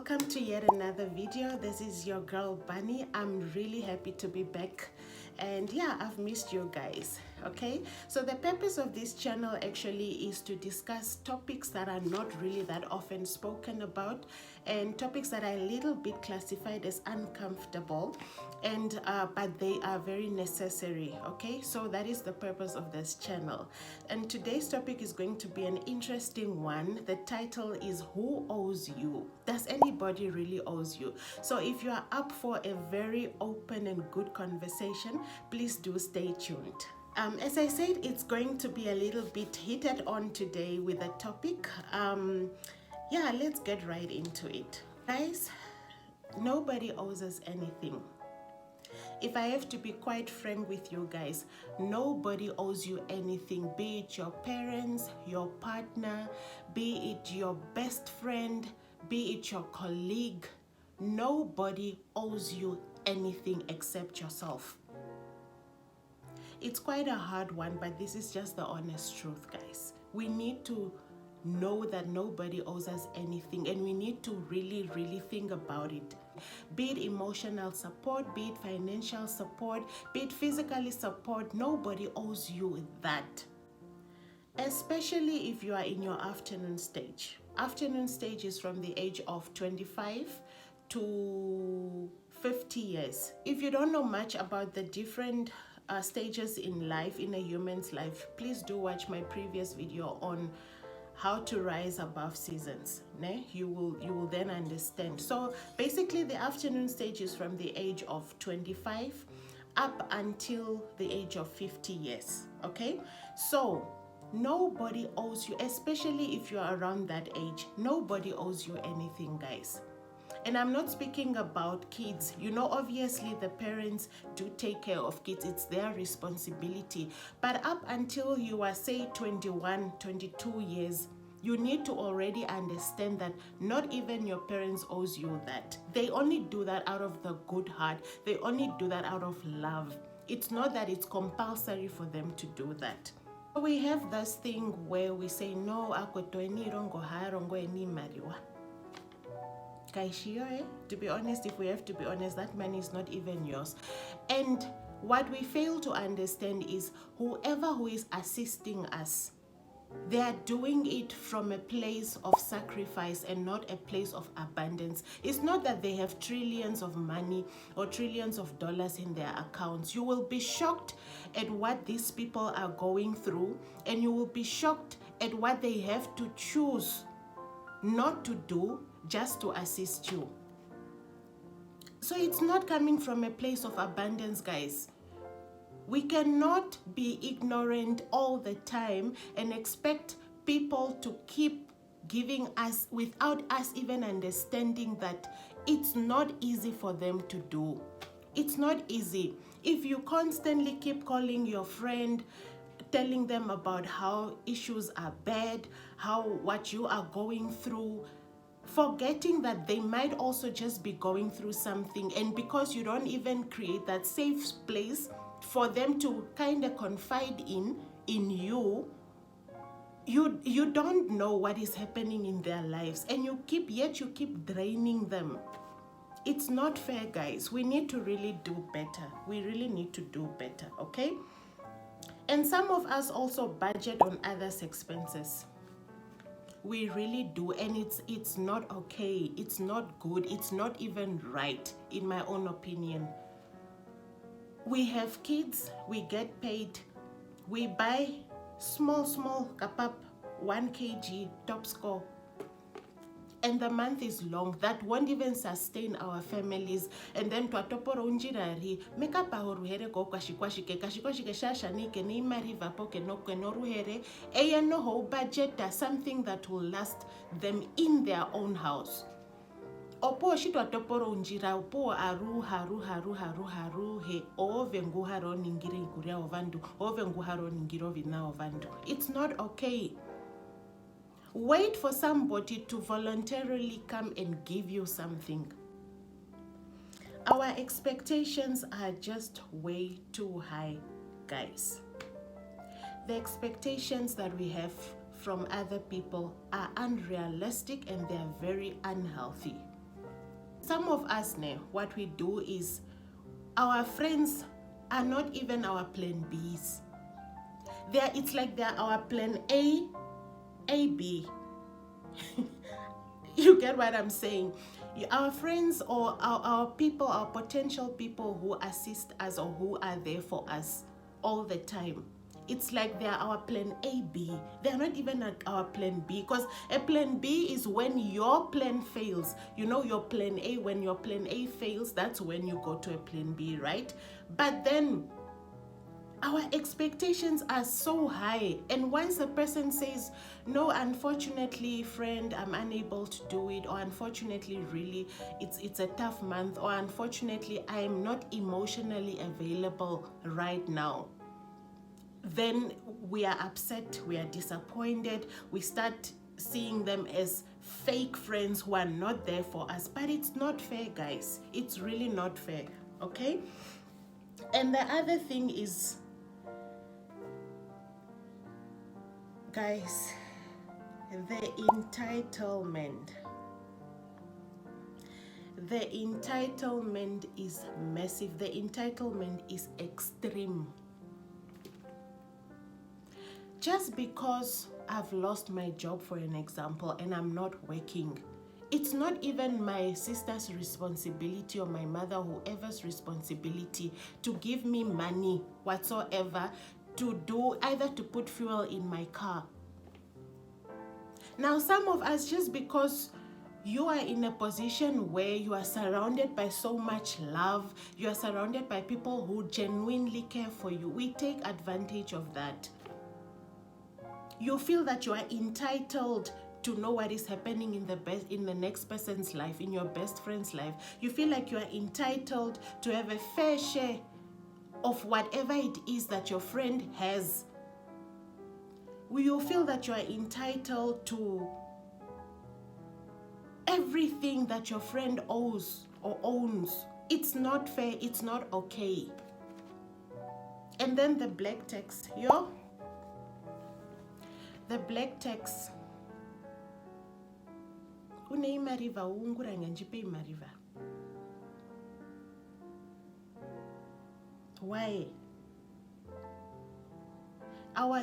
welcome to yet another video. This is your girl Bunny. I'm really happy to be back, and yeah, I've missed you guys. Okay, so the purpose of this channel actually is to discuss topics that are not really that often spoken about, and topics that are a little bit classified as uncomfortable, and but they are very necessary. Okay, so that is the purpose of this channel. And today's topic is going to be an interesting one. The title is Who Owes You? Does anybody really owes you? So if you are up for a very open and good conversation, please do stay tuned. As I said, it's going to be a little bit heated on today with the topic. Yeah, let's get right into it. Guys, nobody owes us anything. If I have to be quite frank with you guys, nobody owes you anything, be it your parents, your partner, be it your best friend, be it your colleague. Nobody owes you anything except yourself. It's quite a hard one, but this is just the honest truth, guys. We need to know that nobody owes us anything, and we need to really think about it. Be it emotional support, be it financial support, be it physically support, nobody owes you that. Especially if you are in your afternoon stage. Afternoon stage is from the age of 25 to 50 years. If you don't know much about the different stages in life, in a human's life, please do watch my previous video on how to rise above seasons. You will then understand. So basically the afternoon stage is from the age of 25 up until the age of 50 years. Okay, so nobody owes you, especially if you're around that age. Nobody owes you anything, guys. And I'm not speaking about kids. You know, obviously the parents do take care of kids. It's their responsibility. But up until you are, say, 21, 22 years, you need to already understand that not even your parents owes you that. They only do that out of the good heart. They only do that out of love. It's not that it's compulsory for them to do that. We have this thing where we say, no, to be honest, if we have to be honest, that money is not even yours. And what we fail to understand is whoever who is assisting us, they are doing it from a place of sacrifice and not a place of abundance. It's not that they have trillions of money or trillions of dollars in their accounts. You will be shocked at what these people are going through, and you will be shocked at what they have to choose not to do just to assist you. So it's not coming from a place of abundance, guys. We cannot be ignorant all the time and expect people to keep giving us without us even understanding that it's not easy for them to do. It's not easy. If you constantly keep calling your friend, telling them about how issues are bad, what you are going through, forgetting that they might also just be going through something, and because you don't even create that safe place for them to kind of confide in you, you don't know what is happening in their lives, and you keep draining them. It's not fair, guys. We need to really do better. We really need to do better, okay? And some of us also budget on others' expenses. We really do, and it's not okay. It's not good. It's not even right, in my own opinion. We have kids, we get paid, we buy small kapap 1 kg top score, and the month is long. That won't even sustain our families. And then twatoporo unjirari makeup ahoruhere go kwashike shashanike ni mariva poke no ruhere eya no ho budget something that will last them in their own house. Opo shitwa toporo unjira opo haru he ove nguharo ningiri nguria ovandu ove nguharo ningiro vina ovandu. It's not okay. Wait for somebody to voluntarily come and give you something. Our expectations are just way too high, guys. The expectations that we have from other people are unrealistic, and they are very unhealthy. some of us now, what we do is our friends are not even our plan Bs. It's like they're our plan A, B. You get what I'm saying? Our friends or our people, our potential people who assist us or who are there for us all the time, it's like they're our plan A, B. They're not even our plan B, because a plan B is when your plan fails. You know, your plan A, when your plan A fails, that's when you go to a plan B, right? But then our expectations are so high, and once a person says, no, unfortunately friend, I'm unable to do it, or unfortunately really it's a tough month, or unfortunately I'm not emotionally available right now, then we are upset, we are disappointed, we start seeing them as fake friends who are not there for us. But it's not fair, guys. It's really not fair, okay? And the other thing is, guys, the entitlement. The entitlement is massive. The entitlement is extreme. Just because I've lost my job, for an example, and I'm not working, it's not even my sister's responsibility or my mother, whoever's responsibility, to give me money whatsoever to do, either to put fuel in my car. Now, some of us, just because you are in a position where you are surrounded by so much love, you are surrounded by people who genuinely care for you, we take advantage of that. You feel that you are entitled to know what is happening in the next person's life, in your best friend's life. You feel like you are entitled to have a fair share of whatever it is that your friend has. You feel that you are entitled to everything that your friend owes or owns. It's not fair, it's not okay. And then the black text, the black text. Why?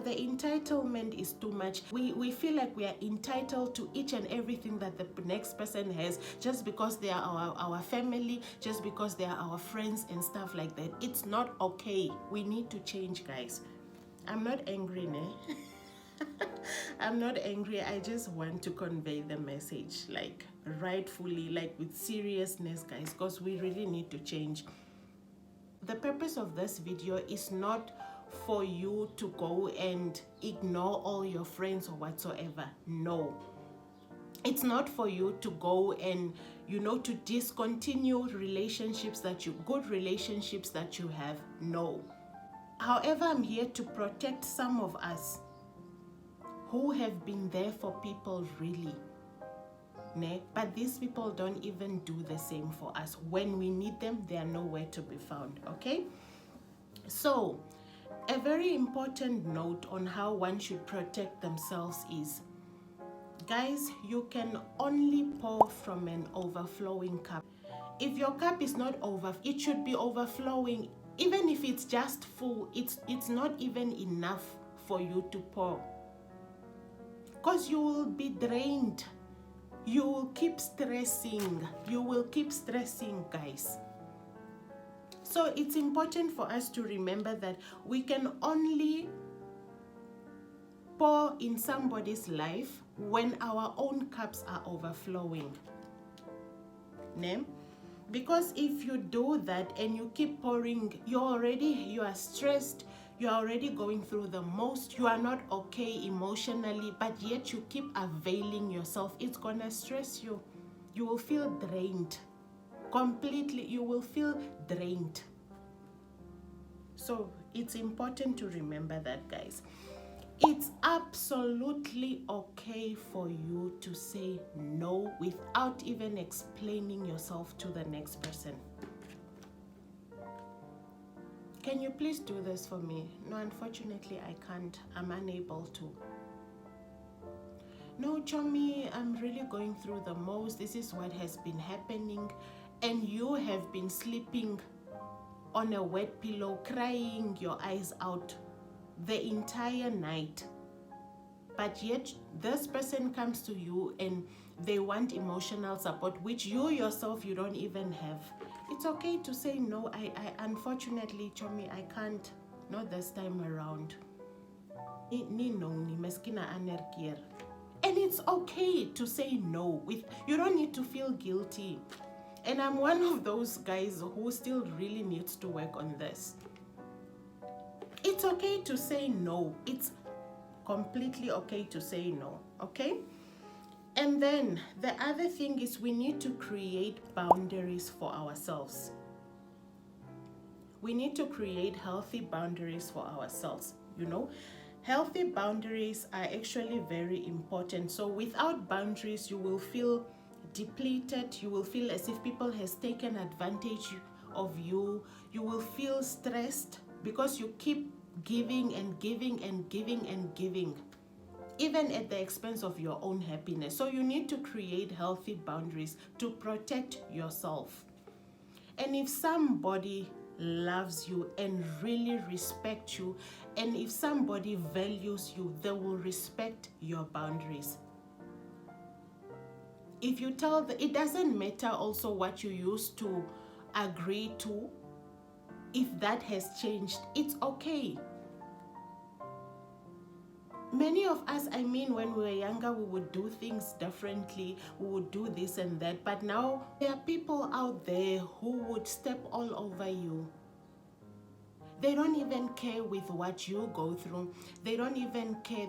The entitlement is too much. We feel like we are entitled to each and everything that the next person has, just because they are our family, just because they are our friends and stuff like that. It's not okay. We need to change, guys. I'm not angry, ne? I'm not angry. I just want to convey the message, like rightfully, like with seriousness, guys, because we really need to change. The purpose of this video is not for you to go and ignore all your friends or whatsoever. No. It's not for you to go and, to discontinue relationships good relationships that you have. No. However, I'm here to protect some of us who have been there for people really. But these people don't even do the same for us. When we need them, they are nowhere to be found, okay? So, a very important note on how one should protect themselves is, guys, you can only pour from an overflowing cup. If your cup is not it should be overflowing. Even if it's just full, it's not even enough for you to pour, because you will be drained. You will keep stressing. You will keep stressing, guys. So it's important for us to remember that we can only pour in somebody's life when our own cups are overflowing. Because if you do that and you keep pouring, you are stressed, you are already going through the most, you are not okay emotionally, but yet you keep availing yourself, it's gonna stress you. You will feel drained. Completely, you will feel drained. So it's important to remember that, guys. It's absolutely okay for you to say no without even explaining yourself to the next person. Can you please do this for me? No, unfortunately, I can't. I'm unable to. no, Chomi, I'm really going through the most. This is what has been happening. And you have been sleeping on a wet pillow, crying your eyes out the entire night. But yet this person comes to you and they want emotional support, which you yourself, you don't even have. It's okay to say, no, I unfortunately, Chomi, I can't, not this time around. And it's okay to say no. You don't need to feel guilty. And I'm one of those guys who still really needs to work on this. It's okay to say no. It's completely okay to say no, okay? And then the other thing is we need to create boundaries for ourselves. We need to create healthy boundaries for ourselves, you know? Healthy boundaries are actually very important. So without boundaries, you will feel depleted. You will feel as if people has taken advantage of you. You will feel stressed because you keep giving and giving and giving and giving, even at the expense of your own happiness. So you need to create healthy boundaries to protect yourself. And if somebody loves you and really respects you, and if somebody values you, they will respect your boundaries. If you tell them, it doesn't matter also what you used to agree to, if that has changed, it's okay. Many of us, I mean, when we were younger, we would do things differently. We would do this and that. But now there are people out there who would step all over you. They don't even care with what you go through. They don't even care.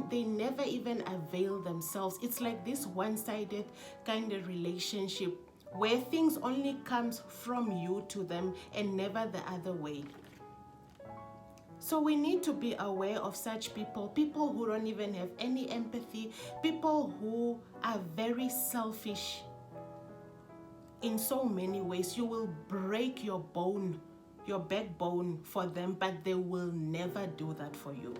They never even avail themselves. It's like this one-sided kind of relationship where things only comes from you to them and never the other way. So we need to be aware of such people who don't even have any empathy, people who are very selfish in so many ways. You will break your backbone for them, but they will never do that for you.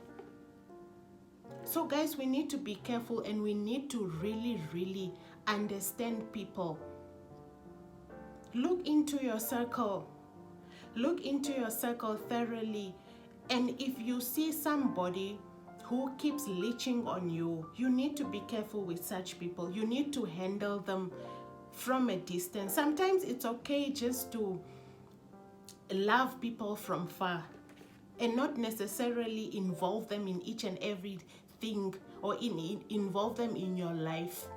So guys, we need to be careful and we need to really, really understand people. Look into your circle. Look into your circle thoroughly. And if you see somebody who keeps leeching on you, you need to be careful with such people. You need to handle them from a distance. Sometimes it's okay just to love people from far and not necessarily involve them in each and everything or involve them in your life.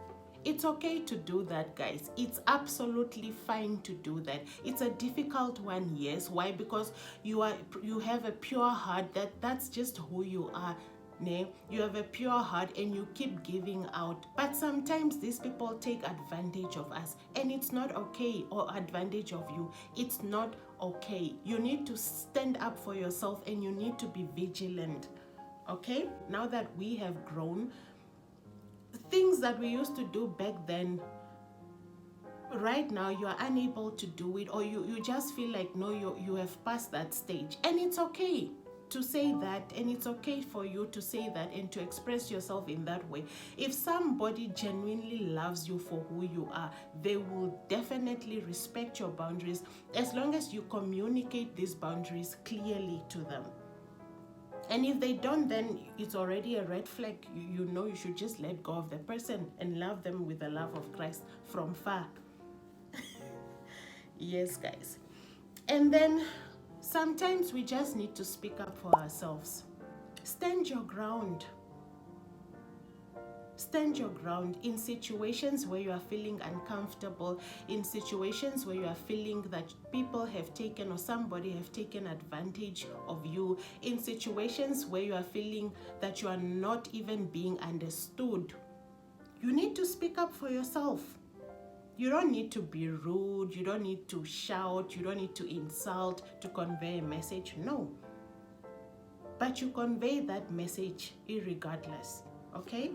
It's okay to do that, guys. It's absolutely fine to do that. It's a difficult one, yes. Why? Because you have a pure heart. That's just who you are. You have a pure heart and you keep giving out. But sometimes these people take advantage of us and it's not okay, or advantage of you. It's not okay. You need to stand up for yourself and you need to be vigilant. Okay? Now that we have grown, things that we used to do back then, right now you are unable to do it, or you just feel like, no, you have passed that stage. And it's okay to say that, and it's okay for you to say that and to express yourself in that way. If somebody genuinely loves you for who you are, they will definitely respect your boundaries as long as you communicate these boundaries clearly to them. And if they don't, then it's already a red flag. You know you should just let go of the person and love them with the love of Christ from far. Yes, guys. And then sometimes we just need to speak up for ourselves. Stand your ground. Stand your ground in situations where you are feeling uncomfortable, in situations where you are feeling that people have taken or somebody have taken advantage of you, in situations where you are feeling that you are not even being understood. You need to speak up for yourself. You don't need to be rude, you don't need to shout, you don't need to insult to convey a message, no. But you convey that message irregardless, okay?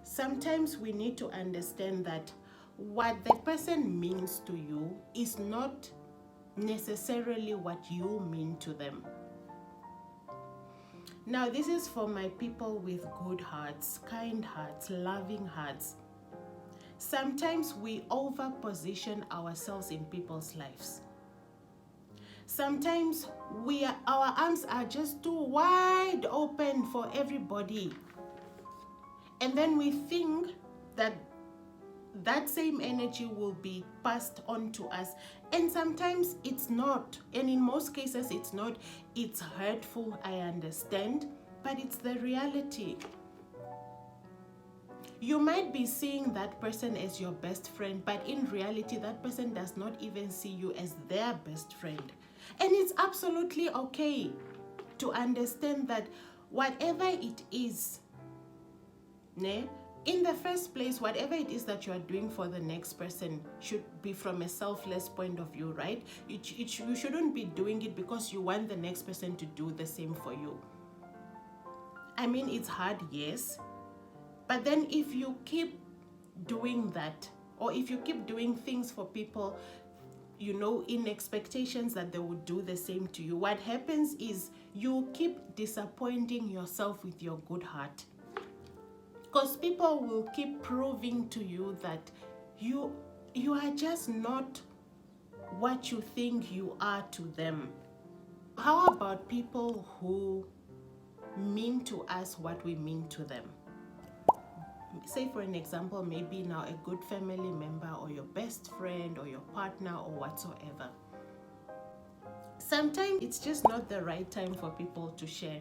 Sometimes we need to understand that what the person means to you is not necessarily what you mean to them. Now, this is for my people with good hearts, kind hearts, loving hearts. Sometimes we overposition ourselves in people's lives. Sometimes our arms are just too wide open for everybody. And then we think that that same energy will be passed on to us. And sometimes it's not. And in most cases, it's not. It's hurtful, I understand, but it's the reality. You might be seeing that person as your best friend, but in reality, that person does not even see you as their best friend. And it's absolutely okay to understand that whatever it is, in the first place, whatever it is that you are doing for the next person should be from a selfless point of view, right? You shouldn't be doing it because you want the next person to do the same for you. I mean, it's hard, yes. But then if you keep doing that, or if you keep doing things for people, in expectations that they would do the same to you, what happens is you keep disappointing yourself with your good heart. Because people will keep proving to you that you are just not what you think you are to them. How about people who mean to us what we mean to them? Say for an example, maybe now a good family member or your best friend or your partner or whatsoever. Sometimes it's just not the right time for people to share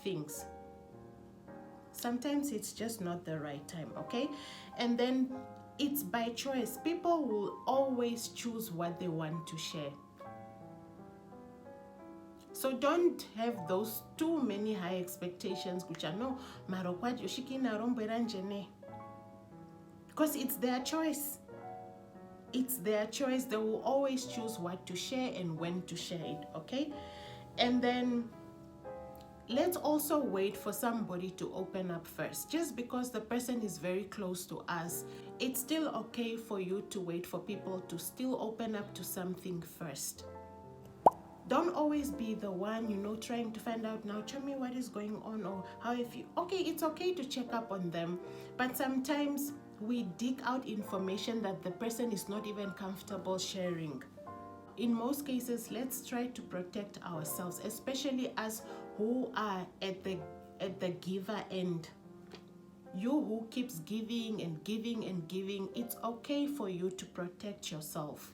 things. Sometimes it's just not the right time, okay? And then it's by choice. People will always choose what they want to share. So don't have those too many high expectations, which are no, because it's their choice. It's their choice. They will always choose what to share and when to share it, okay? And then let's also wait for somebody to open up first. Just because the person is very close to us, it's still okay for you to wait for people to still open up to something first. Don't always be the one, trying to find out, now tell me what is going on or how if you, okay, it's okay to check up on them. But sometimes we dig out information that the person is not even comfortable sharing. In most cases, let's try to protect ourselves, especially us who are at the giver end. You who keeps giving and giving and giving, it's okay for you to protect yourself.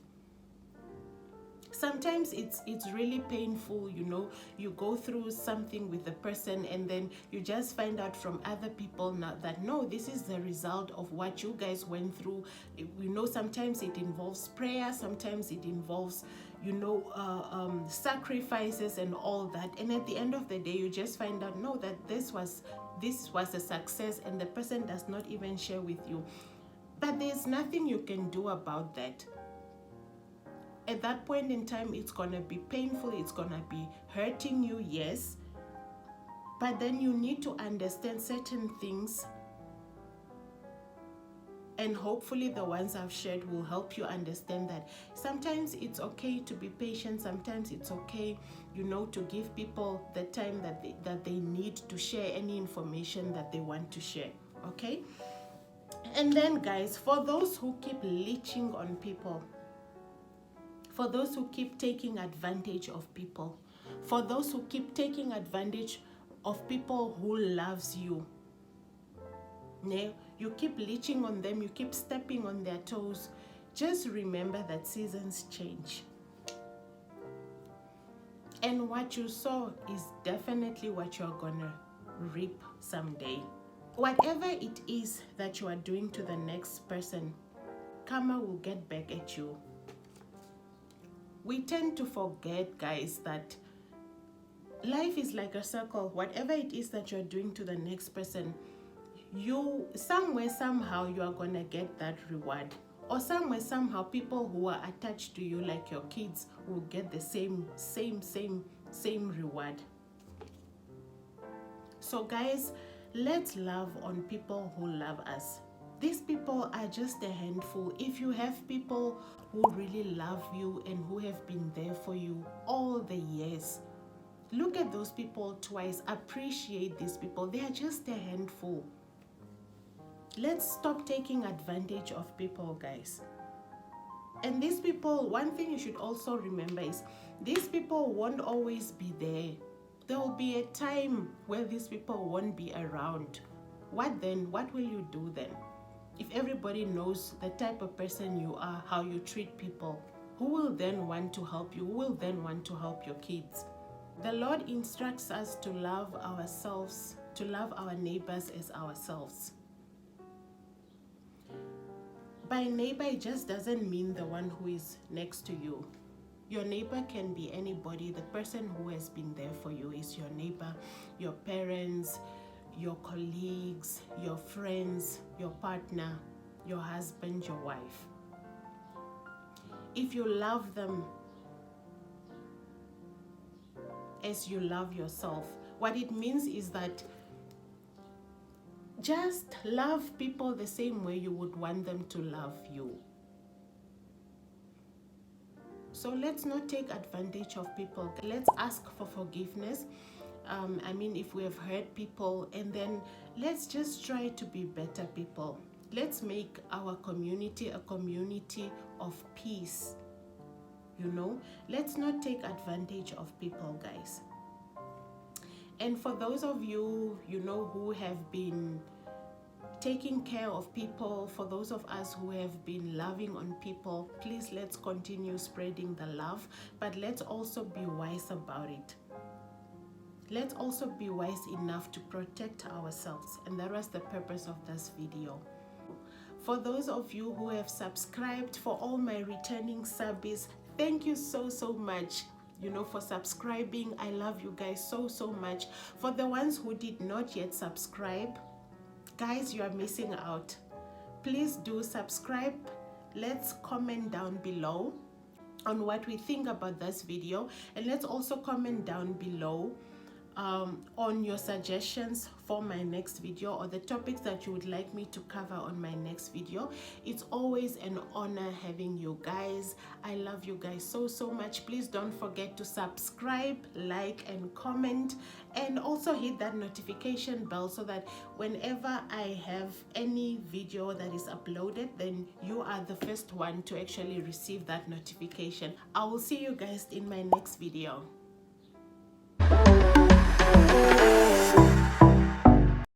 Sometimes it's really painful, you go through something with the person and then you just find out from other people now that no, this is the result of what you guys went through. Sometimes it involves prayer, sometimes it involves sacrifices and all that, and at the end of the day you just find out no, that this was a success and the person does not even share with you. But there's nothing you can do about that. At that point in time, it's going to be painful, it's going to be hurting you, yes. But then you need to understand certain things. And hopefully the ones I've shared will help you understand that sometimes it's okay to be patient. Sometimes it's okay, to give people the time that they need to share any information that they want to share, okay? And then, guys, for those who keep leeching on people, for those who keep taking advantage of people, for those who keep taking advantage of people who loves you, you keep leeching on them, you keep stepping on their toes, just remember that seasons change. And what you sow is definitely what you're gonna reap someday. Whatever it is that you are doing to the next person, karma will get back at you. We tend to forget, guys, that life is like a circle. Whatever it is that you're doing to the next person, you somewhere, somehow, you are going to get that reward. Or somewhere, somehow, people who are attached to you, like your kids, will get the same reward. So, guys, let's love on people who love us. These people are just a handful. If you have people who really love you and who have been there for you all the years, Look at those people twice. Appreciate these people. They are just a handful. Let's stop taking advantage of people, guys. And these people, one thing you should also remember is these people won't always be there. There will be a time where these people won't be around. What then? What will you do then? If everybody knows the type of person you are, how you treat people, who will then want to help you? Who will then want to help your kids? The Lord instructs us to love ourselves, to love our neighbors as ourselves. By neighbor, it just doesn't mean the one who is next to you. Your neighbor can be anybody. The person who has been there for you is your neighbor, your parents, your colleagues, your friends, your partner, your husband, your wife. If you love them as you love yourself, what it means is that just love people the same way you would want them to love you. So let's not take advantage of people. Let's ask for forgiveness. If we have hurt people, and then let's just try to be better people. Let's make our community a community of peace. Let's not take advantage of people, guys. And for those of you, who have been taking care of people, for those of us who have been loving on people, please let's continue spreading the love, but let's also be wise about it. Let's also be wise enough to protect ourselves, and that was the purpose of this video. For those of you who have subscribed, for all my returning subbies, thank you so much. For subscribing. I love you guys so much. For the ones who did not yet subscribe, guys, you are missing out. Please do subscribe. Let's comment down below on what we think about this video, and let's also comment down below on your suggestions for my next video, or the topics that you would like me to cover on my next video. It's always an honor having you guys. I love you guys so much. Please don't forget to subscribe, like, and comment, and also hit that notification bell so that whenever I have any video that is uploaded, then you are the first one to actually receive that notification. I will see you guys in my next video.